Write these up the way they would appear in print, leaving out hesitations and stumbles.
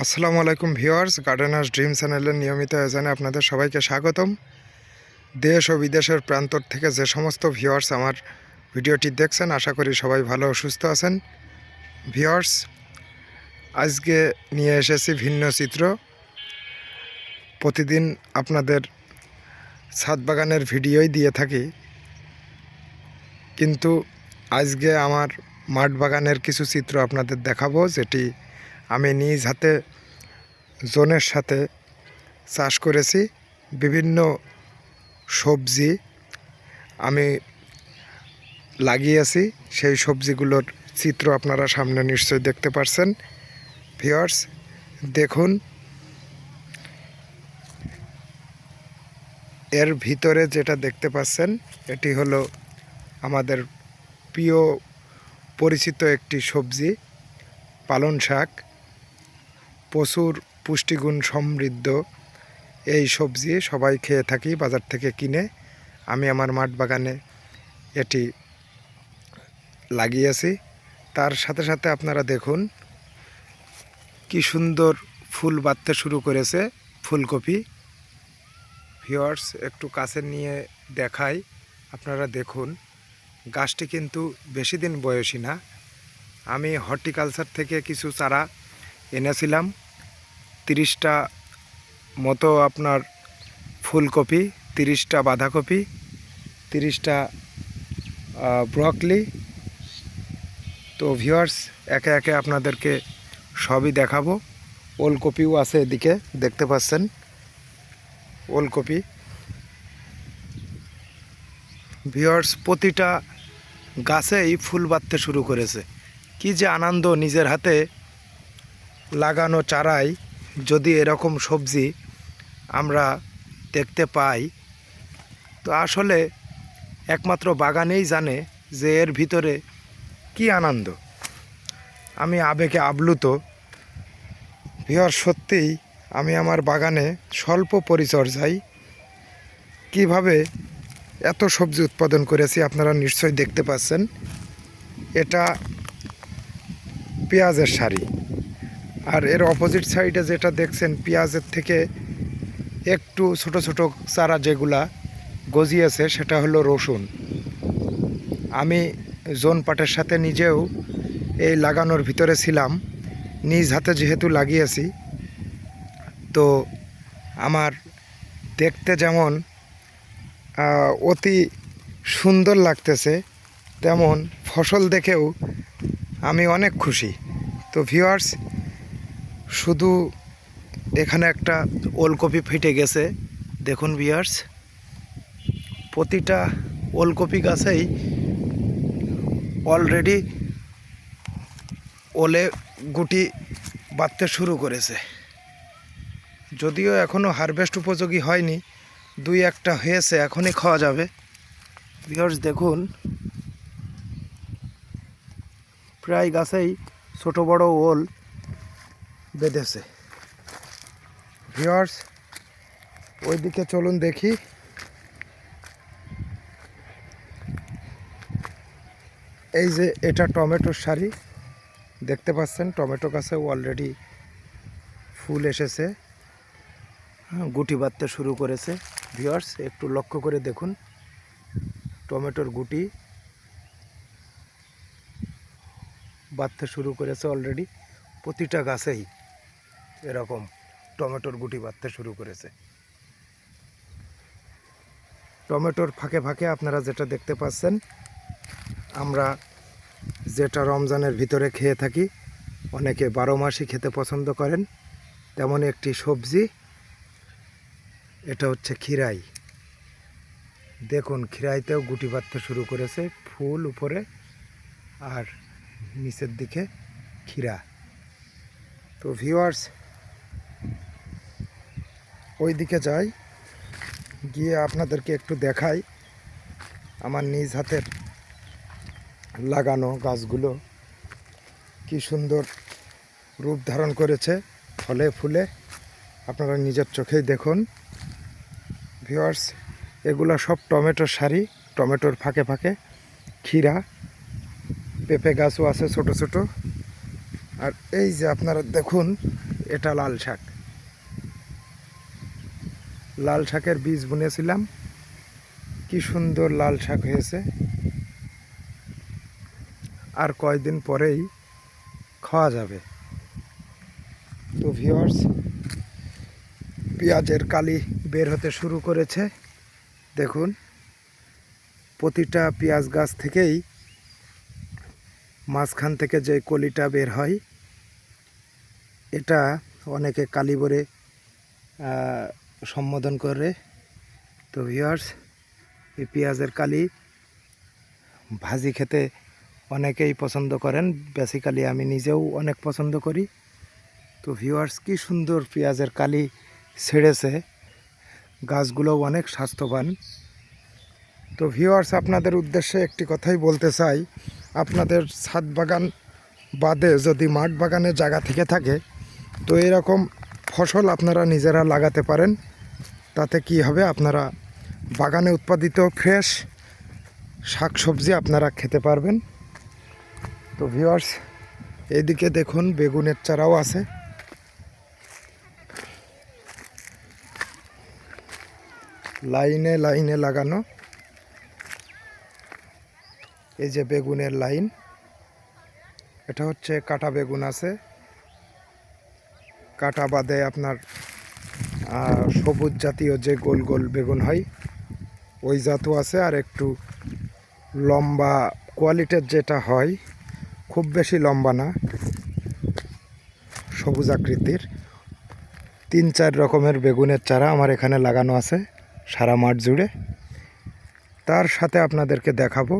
আসসালামু আলাইকুম viewers, গার্ডেনার্স dream চ্যানেলের নিয়মিত আয়োজনে আপনাদের সবাইকে স্বাগতম। দেশ ও বিদেশের প্রান্তর থেকে যে সমস্ত ভিউয়ার্স আমার ভিডিওটি দেখছেন, আশা করি সবাই ভালো ও সুস্থ আছেন। ভিউয়ার্স, আজকে নিয়ে এসেছি ভিন্ন চিত্র। প্রতিদিন আপনাদের ছাদ বাগানের ভিডিওই দিয়ে থাকি, কিন্তু আজকে আমার মাঠ বাগানের কিছু চিত্র আপনাদের দেখাবো, যেটি আমি নিজ হাতে জোনের সাথে চাষ করেছি। বিভিন্ন সবজি আমি লাগিয়েছি, সেই সবজিগুলোর চিত্র আপনারা সামনে নিশ্চয়ই দেখতে পাচ্ছেন। ভিউয়ার্স, দেখুন, এর ভিতরে যেটা দেখতে পাচ্ছেন এটি হলো আমাদের প্রিয় পরিচিত একটি সবজি, পালং শাক। প্রচুর পুষ্টিগুণ সমৃদ্ধ এই সবজি সবাই খেয়ে থাকি বাজার থেকে কিনে। আমি আমার মাঠ বাগানে এটি লাগিয়েছি। তার সাথে সাথে আপনারা দেখুন কি সুন্দর ফুল বাঁধতে শুরু করেছে ফুলকপি। ভিউয়ার্স, একটু কাছে নিয়ে দেখাই, আপনারা দেখুন, গাছটি কিন্তু বেশি দিন বয়সী না। আমি হর্টিকালচার থেকে কিছু চারা এনেছিলাম, 30টা মতো আপনার ফুলকপি, 30টা বাঁধাকপি, 30টা ব্রকলি। তো ভিউয়ার্স, একে একে আপনাদেরকে সবই দেখাবো। ওলকপিও আছে, এদিকে দেখতে পাচ্ছেন ওলকপি। ভিউয়ার্স, প্রতিটা গাছেই ফুল বাঁধতে শুরু করেছে। কি যে আনন্দ নিজের হাতে লাগানো চারায় যদি এরকম সবজি আমরা দেখতে পাই, তো আসলে একমাত্র বাগানেই জানে যে এর ভিতরে কি আনন্দ। আমি আবেগে আপ্লুত। ভিউয়ার্স, সত্যিই আমি আমার বাগানে স্বল্প পরিচর্যায় কিভাবে এত সবজি উৎপাদন করেছি আপনারা নিশ্চয়ই দেখতে পাচ্ছেন। এটা পেঁয়াজের সারি, আর এর অপোজিট সাইডে যেটা দেখছেন পেঁয়াজের থেকে একটু ছোট ছোট চারা যেগুলা গজিয়েছে, সেটা হলো রসুন। আমি জোন পাটের সাথে নিজেও এই লাগানোর ভিতরে ছিলাম, নিজ হাতে যেহেতু লাগিয়েছি, তো আমার দেখতে যেমন অতি সুন্দর লাগতেছে, তেমন ফসল দেখেও আমি অনেক খুশি। তো ভিউয়ার্স, শুধু এখানে একটা ওলকপি ফেটে গেছে, দেখুন ভিউয়ার্স, প্রতিটা ওলকপি গাছেই অলরেডি ওলে গুটি বাঁধতে শুরু করেছে। যদিও এখনও হারভেস্ট উপযোগী হয়নি, 2-1টা হয়েছে, এখনই খাওয়া যাবে। ভিউয়ার্স, দেখুন, প্রায় গাছেই ছোট বড় ওল বেঁধেছে। ভিউয়ার্স, ওইদিকে চলুন দেখি। এই যে এটা টমেটোর সারি, দেখতে পাচ্ছেন টমেটো গাছে অলরেডি ফুল এসেছে, গুটি বাঁধতে শুরু করেছে। ভিউয়ার্স, একটু লক্ষ্য করে দেখুন, টমেটোর গুটি বাঁধতে শুরু করেছে অলরেডি। প্রতিটা গাছেই এরকম টমেটোর গুটি বাঁধতে শুরু করেছে। টমেটোর ফাঁকে ফাঁকে আপনারা যেটা দেখতে পাচ্ছেন, আমরা যেটা রমজানের ভিতরে খেয়ে থাকি, অনেকে 12 মাসই খেতে পছন্দ করেন, তেমন একটি সবজি, এটা হচ্ছে খিরাই। দেখুন, খিরাইতেও গুটি বাঁধতে শুরু করেছে, ফুল উপরে আর নিচের দিকে খিরা। তো ভিউয়ার্স, ওই দিকে যাই, গিয়ে আপনাদেরকে একটু দেখাই আমার নিজ হাতের লাগানো গাছগুলো কি সুন্দর রূপ ধারণ করেছে ফলে ফুলে। আপনারা নিজের চোখেই দেখুন। ভিউয়ার্স, এগুলো সব টমেটোর সারি, টমেটোর ফাঁকে ফাঁকে ক্ষীরা, পেঁপে গাছও আছে ছোট ছোট। আর এই যে আপনারা দেখুন, এটা লাল শাক। লাল শাকের বীজ বুনেছিলাম, কি সুন্দর লাল শাক হয়েছে। আর কয়দিন পরেই খাওয়া যাবে। তো ভিউয়ার্স, পেঁয়াজের কালি বের হতে শুরু করেছে। দেখুন, প্রতিটা পেঁয়াজ গাছ থেকেই মাঝখান থেকে যে কলিটা বের হয়, এটা অনেকে কালি বলে সম্বোধন করে। তো ভিউয়ার্স, এই পেঁয়াজের কালি ভাজি খেতে অনেকেই পছন্দ করেন, বেসিক্যালি আমি নিজেও অনেক পছন্দ করি। তো ভিউয়ার্স, কি সুন্দর পেঁয়াজের কালি ছেড়েছে, গাছগুলোও অনেক স্বাস্থ্যবান। তো ভিউয়ার্স, আপনাদের উদ্দেশ্যে একটি কথাই বলতে চাই, আপনাদের ছাদ বাগান বাদে যদি মাঠ বাগানে জায়গা থেকে থাকে, তো এরকম ফসল আপনারা নিজেরা লাগাতে পারেন। তাতে কি হবে, আপনারা বাগানে উৎপাদিত ফ্রেশ শাকসবজি আপনারা খেতে পারবেন। তো ভিউয়ার্স, এইদিকে দেখুন বেগুনের চারাও আছে। লাইনে লাইনে লাগানো, এই যে বেগুনের লাইন, এটা হচ্ছে কাটা বেগুন আছে, কাটা বাদে আপনার সবুজ জাতীয় যে গোল গোল বেগুন হয় ওই জাতও আছে, আর একটু লম্বা কোয়ালিটির যেটা হয়, খুব বেশি লম্বা না, সবুজ আকৃতির। 3-4 রকমের বেগুনের চারা আমার এখানে লাগানো আছে সারা মাঠ জুড়ে। তার সাথে আপনাদেরকে দেখাবো।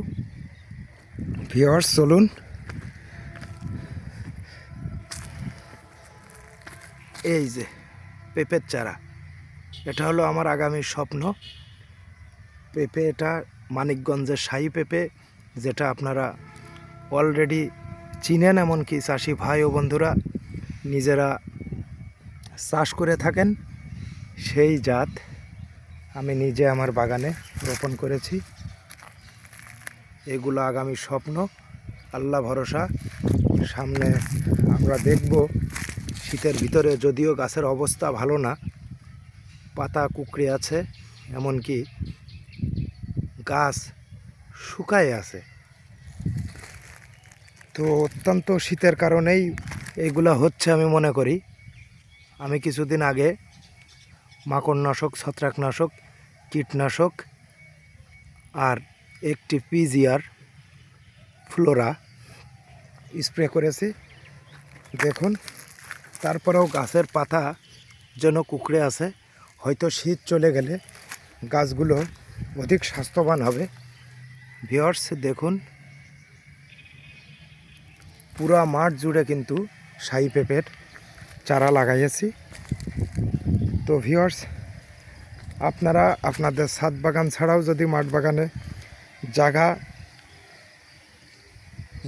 ভিউয়ার্স, চলুন। এই যে পেঁপের চারা, এটা হলো আমার আগামী স্বপ্ন। পেঁপে, এটা মানিকগঞ্জের শাহী পেঁপে, যেটা আপনারা অলরেডি চিনেন, এমনকি চাষি ভাই ও বন্ধুরা নিজেরা চাষ করে থাকেন। সেই জাত আমি নিজে আমার বাগানে রোপণ করেছি। এগুলো আগামী স্বপ্ন, আল্লাহ ভরসা। সামনে আমরা দেখব, শীতের ভিতরে যদিও গাছের অবস্থা ভালো না, পাতা কুঁকড়ে আছে, এমনকি গাছ শুকায় আছে। তো অত্যন্ত শীতের কারণেই এইগুলা হচ্ছে আমি মনে করি। আমি কিছুদিন আগে মাকড়নাশক, ছত্রাকনাশক, কীটনাশক আর একটি পিজিআর ফ্লোরা স্প্রে করেছি। দেখুন, তারপরেও গাছের পাতা যেন কুঁকড়ে আছে। হয়তো শীত চলে গেলে গাছগুলো অধিক স্বাস্থ্যবান হবে। ভিউয়ার্স, দেখুন, পুরা মাঠ জুড়ে কিন্তু শাহী পেঁপের চারা লাগাইছি। তো ভিউয়ার্স, আপনারা আপনাদের ছাদ বাগান ছাড়াও যদি মাঠ বাগানে জায়গা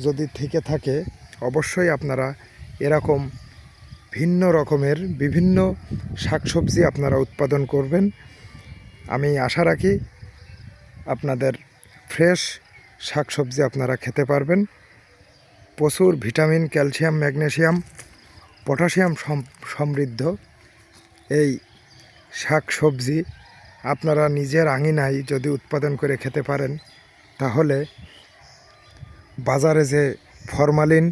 যদি থেকে থাকে, অবশ্যই আপনারা এরকম ভিন্ন রকমের বিভিন্ন শাকসবজি আপনারা উৎপাদন করবেন। আমি আশা রাখি আপনাদের ফ্রেশ শাকসবজি আপনারা খেতে পারবেন। প্রচুর ভিটামিন, ক্যালসিয়াম, ম্যাগনেসিয়াম, পটাশিয়াম সমৃদ্ধ এই শাকসবজি আপনারা নিজের আঙিনায় যদি উৎপাদন করে খেতে পারেন, তাহলে বাজারে যে ফরমালিন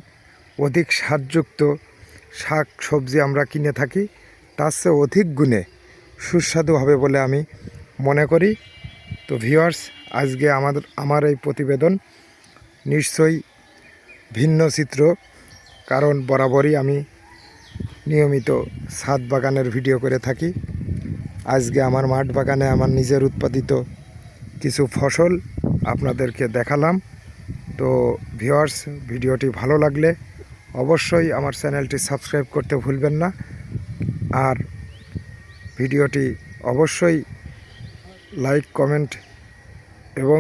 অধিক সারযুক্ত শাক সবজি আমরা কিনে থাকি, তার চেয়ে অধিক গুণে সুস্বাদু হবে বলে আমি মনে করি। তো ভিউয়ার্স, আজকে আমার এই প্রতিবেদন নিশ্চয়ই ভিন্ন চিত্র, কারণ বরাবরই আমি নিয়মিত ছাদ বাগানের ভিডিও করে থাকি। আজকে আমার মাঠ বাগানে আমার নিজের উৎপাদিত কিছু ফসল আপনাদেরকে দেখালাম। তো ভিউয়ার্স, ভিডিওটি ভালো লাগলে অবশ্যই আমার চ্যানেলটি সাবস্ক্রাইব করতে ভুলবেন না, আর ভিডিওটি অবশ্যই লাইক, কমেন্ট এবং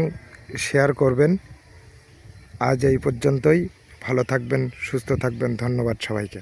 শেয়ার করবেন। আজ এই পর্যন্তই। ভালো থাকবেন, সুস্থ থাকবেন। ধন্যবাদ সবাইকে।